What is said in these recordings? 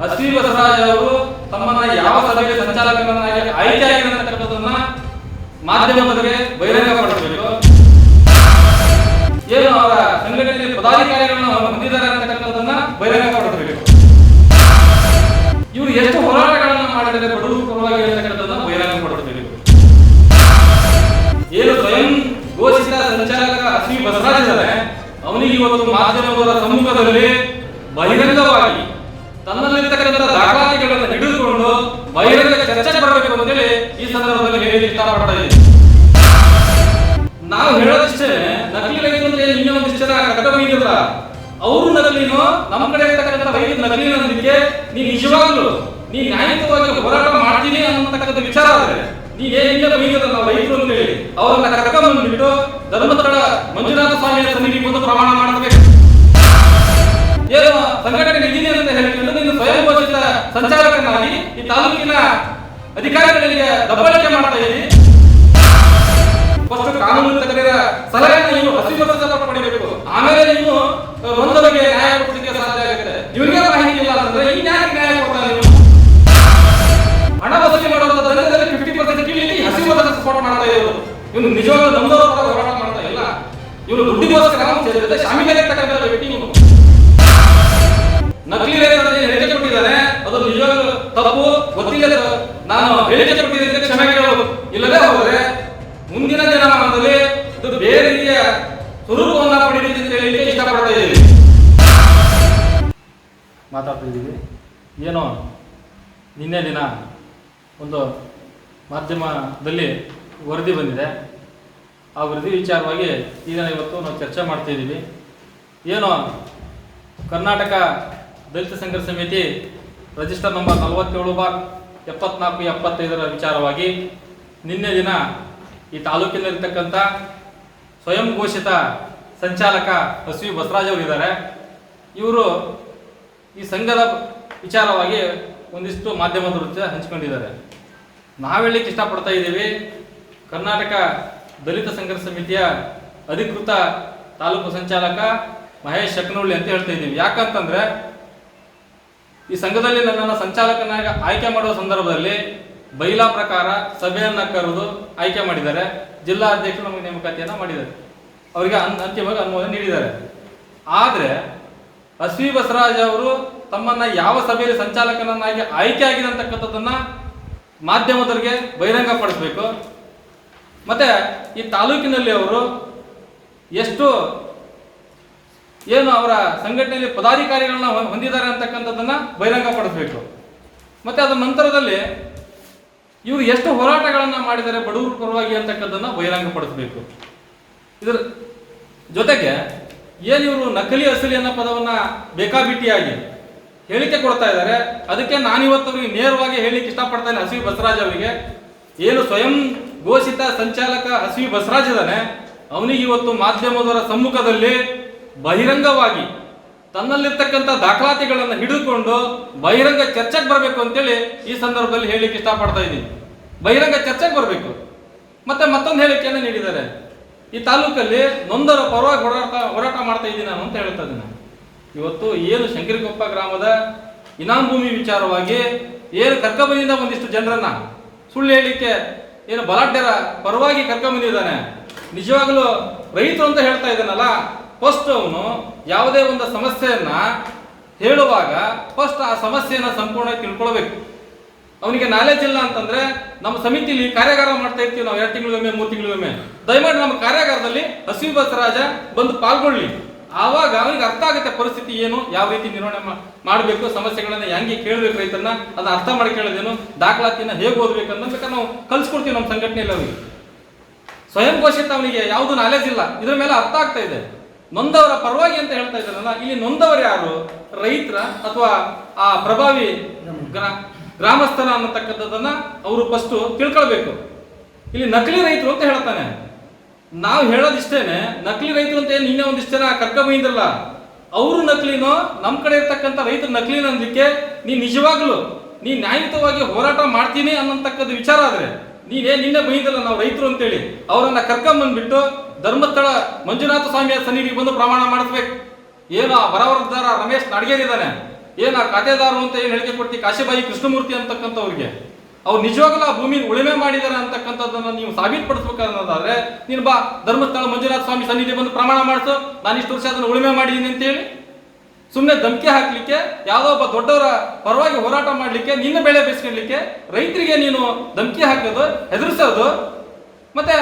ಅಶ್ವಿ ಬಸವರಾಜ್ ಅವರು ತಮ್ಮನ್ನ ಯಾವ ಸಭೆಗೆ ಸಂಚಾಲಕರನ್ನಾಗಿ ಆಯ್ಕೆಯಾಗಿರತಕ್ಕಂಥದ್ದನ್ನ ಮಾಧ್ಯಮದವರಿಗೆ ಬಹಿರಂಗಪಡಿಸಬೇಕು. ಏನು ಅವರ ಸಂಘಟನೆಯ ಪದಾಧಿಕಾರಿಗಳನ್ನು ಹೊಂದಿದ್ದಾರೆ ಅಂತಕ್ಕಂಥದ್ದನ್ನ ಬಹಿರಂಗಪಡಿಸಬೇಕು. ಇವರು ಎಷ್ಟು ಹೋರಾಟಗಳನ್ನ ಮಾಡಿದರೆ ಬಡವರು ಪರವಾಗಿ ಇರತಕ್ಕಂಥದ್ದನ್ನ ಬಹಿರಂಗಪಡಿಸಬೇಕು. ಏನು ಸ್ವಯಂ ಘೋಷಿತ ಸಂಚಾಲಕ ಅಶ್ವಿ ಬಸವರಾಜ್ ಇದ್ದಾರೆ, ಅವನಿಗೆ ಇವತ್ತು ಮಾಧ್ಯಮದವರ ಸಮ್ಮುಖದಲ್ಲಿ ಬಹಿರಂಗವಾಗಿ ತನ್ನಲ್ಲಿರ್ತಕ್ಕಂಥ ದಾಖಲಾತಿಗಳನ್ನು ಹಿಡಿದುಕೊಂಡು ಬಹಿರಂಗ ಚರ್ಚೆ ಮಾಡಬೇಕು ಅಂತೇಳಿ ಈ ಸಂದರ್ಭದಲ್ಲಿ ಹೇಳಿ ಇಷ್ಟಪಡ್ತಾ ಇದ್ದೀವಿ. ನಾವು ಹೇಳೋದಿಷ್ಟೇ, ನಕಲಿ ರೈತರು ಅಂದ್ರೆ ಇನ್ನೂ ಒಂದಿಷ್ಟು ಜನ ಕಟ್ಟಬಂದಿಲ್ಲ, ಅವರು ನಕಲಿನೋ ನಮ್ಮ ಕಡೆ ಇರ್ತಕ್ಕಂಥ ರೈತ ನಕಲಿನ ಅನ್ನೋದಕ್ಕೆ ನೀ ನಿಜವಾಗ್ಲು ನೀ ನ್ಯಾಯಯುತವಾಗಿ ಹೋರಾಟ ಮಾಡ್ತೀನಿ ಅನ್ನತಕ್ಕಂಥ ವಿಚಾರ ಆದ್ರೆ ನೀನೇನಿಲ್ಲ ಬೈದಿಲ್ಲ ನಾವು ರೈತರು ಅಂತ ಹೇಳಿ ಅವರನ್ನ ಕರ್ಕೊಂಡ್ಬಂದ್ಬಿಟ್ಟು ಧರ್ಮಸ್ಥಳ ಮಂಜುನಾಥ ಸ್ವಾಮಿಯ ಸನ್ನಿಧಿ ಬಂದು ಪ್ರಮಾಣ ಮಾಡಬೇಕು. ಏನು ಸಂಘಟನೆ ಇದೀನಿ ಅಂತ ಹೇಳಿಕೊಂಡು ನೀನು ಸ್ವಯಂ ಘೋಷಿತ ಸಂಚಾಲಕನಾಗಿ ಈ ತಾಲೂಕಿನ ಅಧಿಕಾರಿಗಳಿಗೆ ದಬ್ಬಾಳಿಕೆ ಮಾಡ್ತಾ ಇದ್ದೀವಿ. ಫಸ್ಟ್ ಕಾನೂನು ತಜ್ಞರ ಸಲಹೆಯನ್ನು ನೀವು ಹಸಿರು ಪಡೆಯಬೇಕು, ಆಮೇಲೆ ನೀವು ಒಂದರಿಗೆ ನ್ಯಾಯ ಕೊಡಲಿಕ್ಕೆ ಸಾಧ್ಯ ಆಗುತ್ತೆ. ಇವರಿಗೆ ಮಾಹಿತಿ ಇಲ್ಲ ಅಂತಂದ್ರೆ ಈ ನ್ಯಾಯ ಕೊಡ್ತಾರೆ. ನೀವು ಹಣ ವಸೂಲಿ ಮಾಡುವಂತ ದಂಧೆಯಲ್ಲಿ 50% ಕೀಳಿಗೆ ಹಸಿರು ಸಪೋರ್ಟ್ ಮಾಡ್ತಾ ಇದ್ರು. ಇವನು ನಿಜವಾಗ್ಲೂ ನಮ್ಮದವರ ಪರ ಹೋರಾಟ ಮಾಡ್ತಾ ಇಲ್ಲ, ಇವನು ದುಡ್ಡಿಗೋಸ್ಕರ ಶಾಮಿಯಾಗಿರ್ತಕ್ಕಂಥ ವ್ಯಕ್ತಿ. ಇವನು ನಕಲಿ ರೈತರಿಗೆ ಹೇಳಿಕೆ ಕೊಟ್ಟಿದ್ದಾರೆ, ಅದು ನಿಜವಾಗ್ಲೂ ತಪ್ಪು, ಗೊತ್ತಿಲ್ಲ. ನಾನು ಹೇಳಿಕೆ ಕೊಟ್ಟಿದ್ದೆ ಕ್ಷಮೆ ಕೇಳಬಹುದು. ಇಲ್ಲದೆ ಹೋದರೆ ಮುಂದಿನ ದಿನಮಾನದಲ್ಲಿ ಇದು ಬೇರೆ ರೀತಿಯ ಸ್ವರೂಪವನ್ನು ಪಡೆಯುತ್ತೆ ಅಂತ ಹೇಳಿ ಇಷ್ಟಪಡ್ತಾ ಇದ್ದೀವಿ. ಮಾತಾಡ್ತಾ ಇದ್ದೀವಿ. ಏನೋ ನಿನ್ನೆ ದಿನ ಒಂದು ಮಾಧ್ಯಮದಲ್ಲಿ ವರದಿ ಬಂದಿದೆ. ಆ ವರದಿ ವಿಚಾರವಾಗಿ ಈಗ ಇವತ್ತು ನಾವು ಚರ್ಚೆ ಮಾಡ್ತಾ ಇದ್ದೀವಿ. ಏನೋ ಕರ್ನಾಟಕ ದಲಿತ ಸಂಘರ್ಷ ಸಮಿತಿ ರಿಜಿಸ್ಟರ್ ನಂಬರ್ 47/74/75 ವಿಚಾರವಾಗಿ ನಿನ್ನೆ ದಿನ ಈ ತಾಲೂಕಿನಲ್ಲಿರ್ತಕ್ಕಂಥ ಸ್ವಯಂ ಘೋಷಿತ ಸಂಚಾಲಕ ಅಶ್ವಿ ಬಸವರಾಜ್ ಅವರು ಇದ್ದಾರೆ. ಇವರು ಈ ಸಂಘದ ವಿಚಾರವಾಗಿ ಒಂದಿಷ್ಟು ಮಾಧ್ಯಮದ ಜೊತೆ ಹಂಚಿಕೊಂಡಿದ್ದಾರೆ. ನಾವು ಹೇಳಲಿಕ್ಕೆ ಇಷ್ಟಪಡ್ತಾ ಇದ್ದೀವಿ, ಕರ್ನಾಟಕ ದಲಿತ ಸಂಘರ್ಷ ಸಮಿತಿಯ ಅಧಿಕೃತ ತಾಲೂಕು ಸಂಚಾಲಕ ಮಹೇಶ್ ಶಕ್ನಳ್ಳಿ ಅಂತ ಹೇಳ್ತಾ ಇದ್ದೀವಿ. ಯಾಕಂತಂದ್ರೆ ಈ ಸಂಘದಲ್ಲಿ ನನ್ನನ್ನು ಸಂಚಾಲಕನಾಗಿ ಆಯ್ಕೆ ಮಾಡುವ ಸಂದರ್ಭದಲ್ಲಿ ಬೈಲಾ ಪ್ರಕಾರ ಸಭೆಯನ್ನ ಕರೆದು ಆಯ್ಕೆ ಮಾಡಿದ್ದಾರೆ. ಜಿಲ್ಲಾ ಅಧ್ಯಕ್ಷರು ನಮಗೆ ನೇಮಕಾತಿಯನ್ನ ಮಾಡಿದ್ದಾರೆ, ಅವರಿಗೆ ಅಂತಿಮವಾಗಿ ಅನುಮೋದನೆ ನೀಡಿದ್ದಾರೆ. ಆದರೆ ಅಶ್ವಿ ಬಸವರಾಜ್ ಅವರು ತಮ್ಮನ್ನ ಯಾವ ಸಭೆಯಲ್ಲಿ ಸಂಚಾಲಕನನ್ನಾಗಿ ಆಯ್ಕೆ ಆಗಿದೆ ಅಂತಕ್ಕಂಥದ್ದನ್ನ ಮಾಧ್ಯಮದವರಿಗೆ ಬಹಿರಂಗಪಡಿಸಬೇಕು. ಮತ್ತೆ ಈ ತಾಲೂಕಿನಲ್ಲಿ ಅವರು ಎಷ್ಟು ಏನು ಅವರ ಸಂಘಟನೆಯಲ್ಲಿ ಪದಾಧಿಕಾರಿಗಳನ್ನ ಹೊಂದಿದ್ದಾರೆ ಅಂತಕ್ಕಂಥದ್ದನ್ನ ಬಹಿರಂಗಪಡಿಸಬೇಕು. ಮತ್ತೆ ಅದರ ನಂತರದಲ್ಲಿ ಇವರು ಎಷ್ಟು ಹೋರಾಟಗಳನ್ನ ಮಾಡಿದ್ದಾರೆ ಬಡವರು ಪರವಾಗಿ ಅಂತಕ್ಕಂಥದ್ದನ್ನ ಬಹಿರಂಗಪಡಿಸಬೇಕು. ಇದರ ಜೊತೆಗೆ ಏನು ಇವರು ನಕಲಿ ಅಸಲಿ ಅನ್ನೋ ಪದವನ್ನ ಬೇಕಾಬಿಟ್ಟಿಯಾಗಿ ಹೇಳಿಕೆ ಕೊಡ್ತಾ ಇದ್ದಾರೆ. ಅದಕ್ಕೆ ನಾನಿವತ್ತು ಅವರಿಗೆ ನೇರವಾಗಿ ಹೇಳಿಕ್ಕೆ ಇಷ್ಟಪಡ್ತೇನೆ. ಅಶ್ವಿ ಬಸವರಾಜ್ ಅವರಿಗೆ ಏನು ಸ್ವಯಂ ಘೋಷಿತ ಸಂಚಾಲಕ ಅಶ್ವಿ ಬಸವರಾಜ್ ಇದ್ದಾನೆ, ಅವನಿಗೆ ಇವತ್ತು ಮಾಧ್ಯಮದವರ ಸಮ್ಮುಖದಲ್ಲಿ ಬಹಿರಂಗವಾಗಿ ತನ್ನಲ್ಲಿರ್ತಕ್ಕಂಥ ದಾಖಲಾತಿಗಳನ್ನು ಹಿಡಿದುಕೊಂಡು ಬಹಿರಂಗ ಚರ್ಚೆಗೆ ಬರಬೇಕು ಅಂತೇಳಿ ಈ ಸಂದರ್ಭದಲ್ಲಿ ಹೇಳಿಕ್ಕೆ ಇಷ್ಟಪಡ್ತಾ ಇದ್ದೀನಿ. ಬಹಿರಂಗ ಚರ್ಚೆಗೆ ಬರಬೇಕು. ಮತ್ತೆ ಮತ್ತೊಂದು ಹೇಳಿಕೆಯನ್ನು ನೀಡಿದ್ದಾರೆ, ಈ ತಾಲೂಕಲ್ಲಿ ನೊಂದರ ಪರವಾಗಿ ಹೋರಾಟ ಮಾಡ್ತಾ ಇದ್ದೀನಿ ನಾನು ಅಂತ ಹೇಳ್ತಾ ಇದ್ದೀನಿ. ಇವತ್ತು ಏನು ಶಂಕರಿಕೊಪ್ಪ ಗ್ರಾಮದ ಇನಾಮ್ ಭೂಮಿ ವಿಚಾರವಾಗಿ ಏನು ಕರ್ಕಬಂದಿದ್ದ ಒಂದಿಷ್ಟು ಜನರನ್ನ ಸುಳ್ಳು ಹೇಳಿಕೆ ಏನು ಬಲಾಢ್ಯರ ಪರವಾಗಿ ಕರ್ಕೊಂಬಂದಿದ್ದಾನೆ. ನಿಜವಾಗ್ಲೂ ರೈತರು ಅಂತ ಹೇಳ್ತಾ ಇದ್ದಾನಲ್ಲ, ಫಸ್ಟ್ ಅವನು ಯಾವುದೇ ಒಂದು ಸಮಸ್ಯೆಯನ್ನ ಹೇಳುವಾಗ ಫಸ್ಟ್ ಆ ಸಮಸ್ಯೆಯನ್ನ ಸಂಪೂರ್ಣ ತಿಳ್ಕೊಳ್ಬೇಕು. ಅವನಿಗೆ ನಾಲೆಜ್ ಇಲ್ಲ ಅಂತಂದ್ರೆ ನಮ್ಮ ಸಮಿತಿಲಿ ಕಾರ್ಯಾಗಾರ ಮಾಡ್ತಾ ಇರ್ತೀವಿ ನಾವು 2 ತಿಂಗಳಿಗೊಮ್ಮೆ 3 ತಿಂಗಳಿಗೊಮ್ಮೆ. ದಯಮಾಡಿ ನಮ್ಮ ಕಾರ್ಯಾಗಾರದಲ್ಲಿ ಅಶ್ವಿ ಬಸವರಾಜ ಬಂದು ಪಾಲ್ಗೊಳ್ಳಿ. ಆವಾಗ ಅವನಿಗೆ ಅರ್ಥ ಆಗುತ್ತೆ ಪರಿಸ್ಥಿತಿ ಏನು, ಯಾವ ರೀತಿ ನಿರ್ವಹಣೆ ಮಾಡಬೇಕು, ಸಮಸ್ಯೆಗಳನ್ನ ಹೆಂಗೆ ಕೇಳಬೇಕು, ರೈತರನ್ನ ಅದನ್ನ ಅರ್ಥ ಮಾಡಿ ಕೇಳೋದೇನು, ದಾಖಲಾತಿನ ಹೇಗೆ ಓದಬೇಕು ಅನ್ನೋದಕ್ಕೆ ನಾವು ಕಲ್ಸ್ಕೊಡ್ತೀವಿ ನಮ್ಮ ಸಂಘಟನೆಯಲ್ಲಿ. ಅವನಿಗೆ ಸ್ವಯಂ ಘೋಷಿತ ಅವನಿಗೆ ಯಾವುದು ನಾಲೆಜ್ ಇಲ್ಲ, ಇದ್ರ ಮೇಲೆ ಅರ್ಥ ಆಗ್ತಾ ಇದೆ. ನೊಂದವರ ಪರವಾಗಿ ಅಂತ ಹೇಳ್ತಾ ಇದ್ದಾರಲ್ಲ, ಇಲ್ಲಿ ನೊಂದವರು ಯಾರು, ರೈತರ ಅಥವಾ ಆ ಪ್ರಭಾವಿ ಗ್ರಾಮಸ್ಥರ ಅನ್ನತಕ್ಕಂಥದ್ದನ್ನ ಅವರು ಫಸ್ಟ್ ತಿಳ್ಕೊಳ್ಬೇಕು. ಇಲ್ಲಿ ನಕಲಿ ರೈತರು ಅಂತ ಹೇಳ್ತಾನೆ. ನಾವು ಹೇಳೋದಿಷ್ಟೇನೆ, ನಕಲಿ ರೈತರು ಅಂತ ಏನು ನಿನ್ನೆ ಒಂದಿಷ್ಟು ಜನ ಕರ್ಕೊಂಬಂದಿರಲ್ಲ, ಅವರು ನಕಲಿನೋ ನಮ್ಮ ಕಡೆ ಇರ್ತಕ್ಕಂಥ ರೈತರು ನಕಲಿನ ಅನ್ನಲಿಕ್ಕೆ ನೀ ನಿಜವಾಗ್ಲು ನೀ ನ್ಯಾಯಯುತವಾಗಿ ಹೋರಾಟ ಮಾಡ್ತೀನಿ ಅನ್ನತಕ್ಕದ್ದು ವಿಚಾರ ಆದ್ರೆ ನಿನ್ನೆ ಬೈದಿಲ್ಲ ನಾವು ರೈತರು ಅಂತೇಳಿ ಅವರನ್ನ ಕರ್ಕೊಂಬಂದ್ಬಿಟ್ಟು ಧರ್ಮಸ್ಥಳ ಮಂಜುನಾಥ ಸ್ವಾಮಿಯ ಸನ್ನಿಧಿಗೆ ಬಂದು ಪ್ರಮಾಣ ಮಾಡಿಸ್ಬೇಕು. ಏನು ಆ ಬರವರ್ದಾರ ರಮೇಶ್ ನಾಡಗೇರಿದ್ದಾನೆ, ಆ ಖಾತೆದಾರರು ಅಂತ ಏನು ಹೇಳಿಕೆ ಕೊಡ್ತೀವಿ ಕಾಶಿಬಾಯಿ ಕೃಷ್ಣಮೂರ್ತಿ ಅಂತಕ್ಕಂಥವ್ರಿಗೆ ಅವ್ರು ನಿಜವಾಗ್ಲೂ ಆ ಭೂಮಿ ಉಳುಮೆ ಮಾಡಿದಾರೆ ಅಂತಕ್ಕಂಥದ್ದನ್ನ ನೀವು ಸಾಬೀತುಪಡಿಸ್ಬೇಕನ್ನೋದಾದ್ರೆ ನೀನು ಬಾ ಧರ್ಮಸ್ಥಳ ಮಂಜುನಾಥ ಸ್ವಾಮಿ ಸನ್ನಿಧಿ ಬಂದು ಪ್ರಮಾಣ ಮಾಡಿಸು, ನಾನು ಇಷ್ಟು ವರ್ಷ ಅದನ್ನು ಉಳುಮೆ ಮಾಡಿದ್ದೀನಿ ಅಂತೇಳಿ. ಸುಮ್ಮನೆ ಧಮಕಿ ಹಾಕ್ಲಿಕ್ಕೆ, ಯಾವುದೋ ಒಬ್ಬ ದೊಡ್ಡವರ ಪರವಾಗಿ ಹೋರಾಟ ಮಾಡ್ಲಿಕ್ಕೆ, ನಿನ್ನ ಬೆಳೆ ಬೇಯಿಸ್ಕೊಳ್ಲಿಕ್ಕೆ ರೈತರಿಗೆ ನೀನು ಧಮಕಿ ಹಾಕೋದು, ಹೆದರಿಸೋದು, ಮತ್ತೆ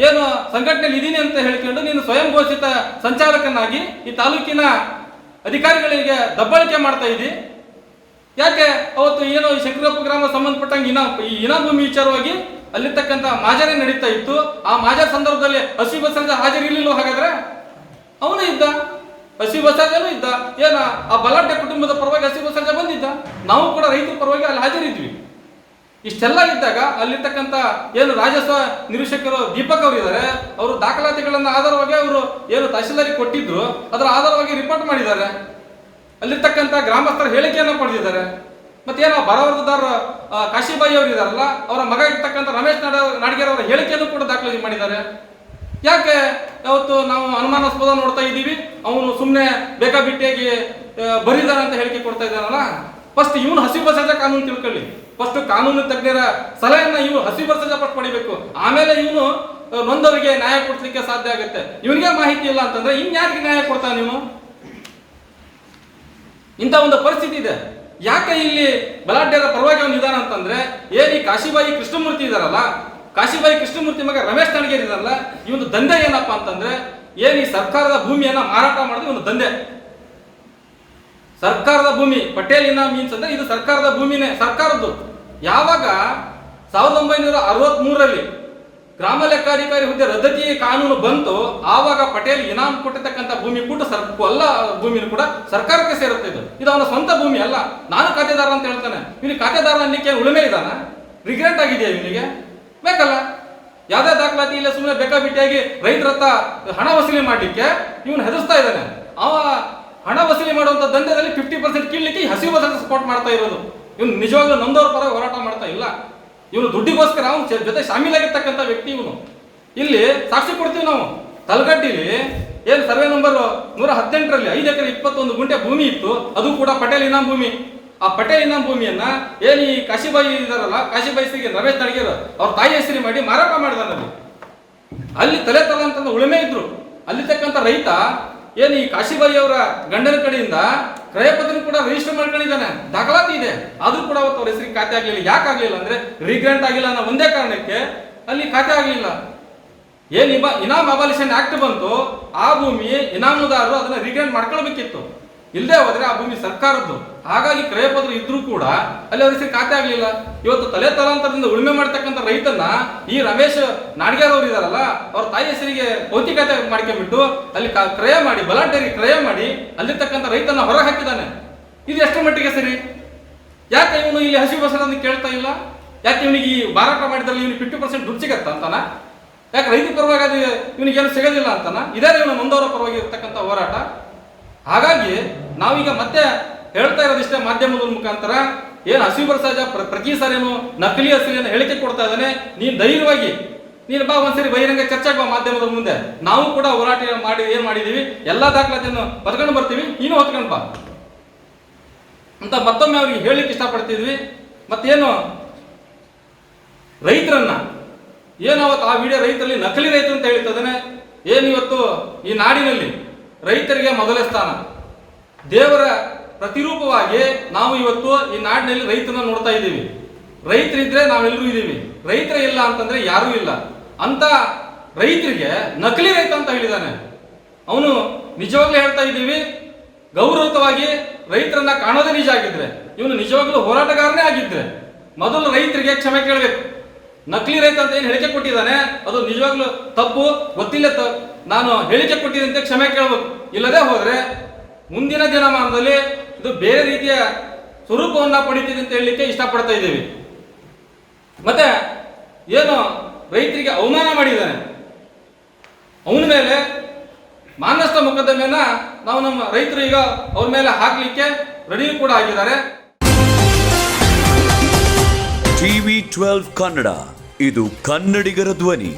ಏನು ಸಂಘಟನೆಯಲ್ಲಿ ಇದೀನಿ ಅಂತ ಹೇಳ್ಕೊಂಡು ನೀನು ಸ್ವಯಂ ಘೋಷಿತ ಸಂಚಾಲಕನಾಗಿ ಈ ತಾಲೂಕಿನ ಅಧಿಕಾರಿಗಳಿಗೆ ದಬ್ಬಾಳಿಕೆ ಮಾಡ್ತಾ ಇದ್ದಿ. ಯಾಕೆ ಅವತ್ತು ಏನೋ ಈ ಶಂಕರಪ್ಪ ಗ್ರಾಮ ಸಂಬಂಧಪಟ್ಟಂಗೆ ಈ ಇನಾಮಭೂಮಿ ವಿಚಾರವಾಗಿ ಅಲ್ಲಿರ್ತಕ್ಕಂಥ ಮಾಜಾರಿ ನಡೀತಾ ಇತ್ತು. ಆ ಮಾಜಾರ್ ಸಂದರ್ಭದಲ್ಲಿ ಹಸಿ ಬಸವರಾಜ ಹಾಜರಿರ್ಲಿಲ್ಲ. ಹಾಗಾದ್ರೆ ಅವನು ಇದ್ದ, ಹಸಿ ಬಸವರಾಜನೂ ಇದ್ದ. ಏನ ಆ ಬಲಾಢ್ಯ ಕುಟುಂಬದ ಪರವಾಗಿ ಹಸಿ ಬಸವರಾಜ ಬಂದಿದ್ದ. ನಾವು ಕೂಡ ರೈತರ ಪರವಾಗಿ ಅಲ್ಲಿ ಹಾಜರಿದ್ವಿ. ಇಷ್ಟೆಲ್ಲ ಇದ್ದಾಗ ಅಲ್ಲಿರ್ತಕ್ಕಂಥ ಏನು ರಾಜಸ್ವ ನಿರೀಕ್ಷಕರು ದೀಪಕ್ ಅವರು ಇದ್ದಾರೆ, ಅವರು ದಾಖಲಾತಿಗಳನ್ನ ಆಧಾರವಾಗಿ ಅವರು ಏನು ತಹಶೀಲ್ದಾರಿಗೆ ಕೊಟ್ಟಿದ್ರು, ಅದರ ಆಧಾರವಾಗಿ ರಿಪೋರ್ಟ್ ಮಾಡಿದ್ದಾರೆ. ಅಲ್ಲಿರ್ತಕ್ಕಂಥ ಗ್ರಾಮಸ್ಥರ ಹೇಳಿಕೆಯನ್ನು ಪಡೆದಿದ್ದಾರೆ. ಮತ್ತೇನೋ ಬರವರ್ದಾರ ಕಾಶಿಬಾಯಿ ಅವರು ಇದಾರಲ್ಲ, ಅವರ ಮಗ ಇರ್ತಕ್ಕಂಥ ರಮೇಶ್ ನಾಡಿಗೇರ್ ಅವರ ಹೇಳಿಕೆಯನ್ನು ಕೂಡ ದಾಖಲಾತಿ ಮಾಡಿದ್ದಾರೆ. ಯಾಕೆ ಯಾವತ್ತು ನಾವು ಅನುಮಾನಾಸ್ಪದ ನೋಡ್ತಾ ಇದ್ದೀವಿ, ಅವನು ಸುಮ್ಮನೆ ಬೇಕಾಬಿಟ್ಟಿಯಾಗಿ ಬರೀದಾರೆ ಅಂತ ಹೇಳಿಕೆ ಕೊಡ್ತಾ ಇದ್ದಾನಲ್ಲ. ಫಸ್ಟ್ ಇವನು ಹಸಿ ಬಸವರಾಜ ಕಾನೂನು ತಿಳ್ಕೊಳ್ಳಿ. ಫಸ್ಟ್ ಕಾನೂನು ತಜ್ಞರ ಸಲಹೆಯನ್ನ ಇವನು ಹಸಿ ಬಸವರಾಜ ಪಟ್ಟು ಪಡಿಬೇಕು. ಆಮೇಲೆ ಇವನು ನೊಂದವರಿಗೆ ನ್ಯಾಯ ಕೊಡ್ಲಿಕ್ಕೆ ಸಾಧ್ಯ ಆಗುತ್ತೆ. ಇವನಿಗೆ ಮಾಹಿತಿ ಇಲ್ಲ ಅಂತಂದ್ರೆ ಇನ್ಯಾರಿಗೆ ನ್ಯಾಯ ಕೊಡ್ತಾನೆ ನೀವು? ಇಂಥ ಒಂದು ಪರಿಸ್ಥಿತಿ ಇದೆ. ಯಾಕೆ ಇಲ್ಲಿ ಬಲಾಢ್ಯರ ಪರವಾಗಿ ಅವನು ಇದಾನ ಅಂತಂದ್ರೆ ಈ ಕಾಶಿಬಾಯಿ ಕೃಷ್ಣಮೂರ್ತಿ ಇದಾರಲ್ಲ, ಕಾಶಿಬಾಯಿ ಕೃಷ್ಣಮೂರ್ತಿ ಮಗ ರಮೇಶ್ ನಾಡಿಗೇರ್ ಇದಾರಲ್ಲ, ಈ ಒಂದು ದಂಧೆ ಏನಪ್ಪಾ ಅಂತಂದ್ರೆ ಈ ಸರ್ಕಾರದ ಭೂಮಿಯನ್ನ ಮಾರಾಟ ಮಾಡೋದು ಒಂದು ದಂಧೆ. ಸರ್ಕಾರದ ಭೂಮಿ ಪಟೇಲ್ ಇನಾಮ್ ಮೀನ್ಸ್ ಅಂದ್ರೆ ಇದು ಸರ್ಕಾರದ ಭೂಮಿನೇ, ಸರ್ಕಾರದ್ದು. ಯಾವಾಗ 1963ರಲ್ಲಿ ಗ್ರಾಮ ಲೆಕ್ಕಾಧಿಕಾರಿ ಹುದ್ದೆ ರದ್ದತಿ ಕಾನೂನು ಬಂತು, ಆವಾಗ ಪಟೇಲ್ ಇನಾಮ್ ಕೊಟ್ಟಿರ್ತಕ್ಕಂಥ ಭೂಮಿ ಕೂಡ ಎಲ್ಲ ಭೂಮಿನೂ ಕೂಡ ಸರ್ಕಾರಕ್ಕೆ ಸೇರುತ್ತೆ. ಇದು ಅವನ ಸ್ವಂತ ಭೂಮಿ ಅಲ್ಲ. ನಾನು ಖಾತೆದಾರ ಅಂತ ಹೇಳ್ತಾನೆ. ಇವನಿಗೆ ಖಾತೆದಾರ ಅನ್ನಲಿಕ್ಕೆ ಉಳುಮೆ ಇದಾನ? ರಿಗ್ರೆಂಟ್ ಆಗಿದೆಯಾ ಇವನಿಗೆ? ಬೇಕಲ್ಲ. ಯಾವ್ದೇ ದಾಖಲಾತಿ ಇಲ್ಲ, ಸುಮ್ಮನೆ ಬೇಕಾಬಿಟ್ಟಿಯಾಗಿ ರೈತರ ಹತ್ರ ಹಣ ವಸೂಲಿ ಮಾಡ್ಲಿಕ್ಕೆ ಇವನು ಹೆದರ್ಸ್ತಾ ಇದ್ದಾನೆ. ಅವ ಹಣ ವಸೂಲಿ ಮಾಡುವಂತ ದಂಧೆದಲ್ಲಿ 50% ಕೀಳ್ಲಿಕ್ಕೆ ಹಸಿ ಬಸವರಾಜ ಸಪೋರ್ಟ್ ಮಾಡ್ತಾ ಇರೋದು. ಇವನು ನಿಜವಾಗ್ಲೂ ನೊಂದವರ ಪರ ಹೋರಾಟ ಮಾಡ್ತಾ ಇಲ್ಲ. ಇವನು ದುಡ್ಡಿಗೋಸ್ಕರ ಅವನು ಜೊತೆ ಶಾಮೀಲಾಗಿರ್ತಕ್ಕಂಥ ವ್ಯಕ್ತಿ ಇವನು. ಇಲ್ಲಿ ಸಾಕ್ಷಿ ಕೊಡ್ತೀವಿ ನಾವು. ತಲಗಡ್ಡಿಲಿ ಏನು ಸರ್ವೆ ನಂಬರ್ 118ರಲ್ಲಿ 5 ಎಕರೆ 21 ಗುಂಟೆ ಭೂಮಿ ಇತ್ತು. ಅದು ಕೂಡ ಪಟೇಲ್ ಇನಾಮ್ ಭೂಮಿ. ಆ ಪಟೇಲ್ ಇನಾಮ್ ಭೂಮಿಯನ್ನ ಈ ಕಾಶಿಬಾಯಿ ಇದಾರಲ್ಲ, ಕಾಶಿಬಾಯಿ ಸಿಗೆ ರಮೇಶ್ ನಾಡಿಗೇರ್ ಅವ್ರ ತಾಯಿ ಹೆಸರಿ ಮಾಡಿ ಮಾರಾಟ ಮಾಡಿದಾನಲ್ಲಿ. ಅಲ್ಲಿ ತಲೆ ಅಂತಂದ ಉಳುಮೆ ಇದ್ರು. ಅಲ್ಲಿರ್ತಕ್ಕಂಥ ರೈತ ಈ ಕಾಶಿಬಾಯಿ ಅವರ ಗಂಡನ ಕಡೆಯಿಂದ ಕ್ರಯಪತ್ರ ಕೂಡ ರಿಜಿಸ್ಟರ್ ಮಾಡ್ಕೊಂಡಿದ್ದಾನೆ, ದಾಖಲಾತಿ ಇದೆ. ಆದ್ರೂ ಕೂಡ ಅವತ್ತು ಅವ್ರ ಹೆಸರಿಗೆ ಖಾತೆ ಆಗ್ಲಿಲ್ಲ. ಯಾಕೆ ಆಗ್ಲಿಲ್ಲ ಅಂದ್ರೆ ರಿಗ್ರೆಂಟ್ ಆಗಿಲ್ಲ ಅನ್ನೋ ಒಂದೇ ಕಾರಣಕ್ಕೆ ಅಲ್ಲಿ ಖಾತೆ ಆಗ್ಲಿಲ್ಲ. ಇನಾಮ್ ಅಬಾಲಿಷನ್ ಆಕ್ಟ್ ಬಂತು, ಆ ಭೂಮಿ ಇನಾಮದಾರರು ಅದನ್ನ ರಿಗ್ರೆಂಟ್ ಮಾಡ್ಕೊಳ್ಬೇಕಿತ್ತು. ಇಲ್ಲದೆ ಹೋದ್ರೆ ಆ ಭೂಮಿ ಸರ್ಕಾರದ್ದು. ಹಾಗಾಗಿ ಕ್ರಯಪತ್ರ ಇದ್ರೂ ಕೂಡ ಅಲ್ಲಿ ಅವ್ರ ಹೆಸರಿಗೆ ಖಾತೆ ಆಗ್ಲಿಲ್ಲ. ಇವತ್ತು ತಲಾಂತರದಿಂದ ಉಳುಮೆ ಮಾಡ್ತಕ್ಕಂಥ ರೈತನ್ನ ಈ ರಮೇಶ್ ನಾಡಿಗೇರ್ ಅವರು ಇದಾರಲ್ಲ, ಅವ್ರ ತಾಯಿ ಹೆಸರಿಗೆ ಭೌತಿಕತೆ ಮಾಡ್ಕೊಂಡ್ಬಿಟ್ಟು ಅಲ್ಲಿ ಕ್ರಯ ಮಾಡಿ, ಬಲಾಢ್ಯರಿಗೆ ಕ್ರಯ ಮಾಡಿ ಅಲ್ಲಿರ್ತಕ್ಕಂಥ ರೈತನ ಹೊರ ಹಾಕಿದ್ದಾನೆ. ಇದು ಎಷ್ಟು ಮಟ್ಟಿಗೆ ಸರಿ? ಯಾಕೆ ಇವನು ಇಲ್ಲಿ ಹಸಿ ಬಸವರಾಜ್ ಕೇಳ್ತಾ ಇಲ್ಲ? ಯಾಕೆ ಇವನಿಗೆ ಈ ಮಾರಾಟ ಮಾಡಿದಲ್ಲಿ ಇವನಿಗೆ 50% ದುಡ್ಡು ಸಿಗತ್ತ ಅಂತಾನ? ಯಾಕೆ ರೈತ ಪರವಾಗಿ ಅದು ಇವನಿಗೆ ಏನು ಸಿಗೋದಿಲ್ಲ ಅಂತಾನ? ಇದೇ ಇವನು ನೊಂದವರ ಪರವಾಗಿ ಇರ್ತಕ್ಕಂಥ ಹೋರಾಟ. ಹಾಗಾಗಿ ನಾವೀಗ ಮತ್ತೆ ಹೇಳ್ತಾ ಇರೋದಿಷ್ಟೇ ಮಾಧ್ಯಮದ ಮುಖಾಂತರ, ಹಸಿ ಬಸವರಾಜ ಪ್ರತಿ ಸಾರಿನು ನಕಲಿ ಹಸಿರಿಯನ್ನು ಹೇಳಿಕೆ ಕೊಡ್ತಾ ಇದ್ದಾನೆ. ನೀನ್ ಧೈರ್ಯವಾಗಿ ನೀನು ಬಾ, ಒಂದ್ಸರಿ ಬಹಿರಂಗ ಚರ್ಚೆಗೆ ಬಾ ಮಾಧ್ಯಮದ ಮುಂದೆ. ನಾವು ಕೂಡ ಹೋರಾಟ ಮಾಡಿ ಏನ್ ಮಾಡಿದೀವಿ, ಎಲ್ಲಾ ದಾಖಲಾತಿಯನ್ನು ಹೊತ್ಕೊಂಡು ಬರ್ತೀವಿ, ನೀನು ಹೊತ್ಕೊಂಡು ಬಾ ಅಂತ ಮತ್ತೊಮ್ಮೆ ಅವ್ರಿಗೆ ಹೇಳಿಕ್ಕೆ ಇಷ್ಟಪಡ್ತಿದ್ವಿ. ಮತ್ತೇನು ರೈತರನ್ನ ಅವತ್ತು ಆ ವಿಡಿಯೋ ರೈತರಲ್ಲಿ ನಕಲಿ ರೈತರು ಅಂತ ಹೇಳ್ತದಾನೆ. ಇವತ್ತು ಈ ನಾಡಿನಲ್ಲಿ ರೈತರಿಗೆ ಮೊದಲೇ ಸ್ಥಾನ, ದೇವರ ಪ್ರತಿರೂಪವಾಗಿ ನಾವು ಇವತ್ತು ಈ ನಾಡಿನಲ್ಲಿ ರೈತರನ್ನ ನೋಡ್ತಾ ಇದ್ದೀವಿ. ರೈತರಿದ್ರೆ ನಾವೆಲ್ಲರೂ ಇದ್ದೀವಿ, ರೈತರ ಇಲ್ಲ ಅಂತಂದ್ರೆ ಯಾರೂ ಇಲ್ಲ ಅಂತ ರೈತರಿಗೆ ನಕಲಿ ರೈತ ಅಂತ ಹೇಳಿದಾನೆ. ಅವನು ನಿಜವಾಗ್ಲೂ ಹೇಳ್ತಾ ಇದ್ದೀವಿ, ಗೌರವಯುತವಾಗಿ ರೈತರನ್ನ ಕಾಣೋದೇ ನಿಜ ಆಗಿದ್ರೆ, ಇವನು ನಿಜವಾಗ್ಲೂ ಹೋರಾಟಗಾರನೇ ಆಗಿದ್ರೆ ಮೊದಲು ರೈತರಿಗೆ ಕ್ಷಮೆ ಕೇಳಬೇಕು. ನಕಲಿ ರೈತ ಅಂತ ಏನು ಹೇಳಿಕೆ ಕೊಟ್ಟಿದ್ದಾನೆ ಅದು ನಿಜವಾಗ್ಲೂ ತಪ್ಪು, ಗೊತ್ತಿಲ್ಲ ನಾನು ಹೇಳಿಕೆ ಕೊಟ್ಟಿದ್ದಂತೆ ಕ್ಷಮೆ ಕೇಳಬೇಕು. ಇಲ್ಲದೆ ಹೋದ್ರೆ ಮುಂದಿನ ದಿನಮಾನದಲ್ಲಿ ಇದು ಬೇರೆ ರೀತಿಯ ಸ್ವರೂಪವನ್ನ ಪಡಿತಿದೆ ಅಂತ ಹೇಳಲಿಕ್ಕೆ ಇಷ್ಟಪಡ್ತಾ ಇದ್ದೀವಿ. ಮತ್ತೆ ರೈತರಿಗೆ ಅವಮಾನ ಮಾಡಿದ್ದಾನೆ, ಅವನ ಮೇಲೆ ಮಾನನಷ್ಟ ಮೊಕದ್ದಮೆಯನ್ನ ನಾವು ನಮ್ಮ ರೈತರು ಈಗ ಅವ್ರ ಮೇಲೆ ಹಾಕ್ಲಿಕ್ಕೆ ರೆಡಿ ಕೂಡ ಆಗಿದ್ದಾರೆ. TV12 ಕನ್ನಡ, ಇದು ಕನ್ನಡಿಗರ ಧ್ವನಿ.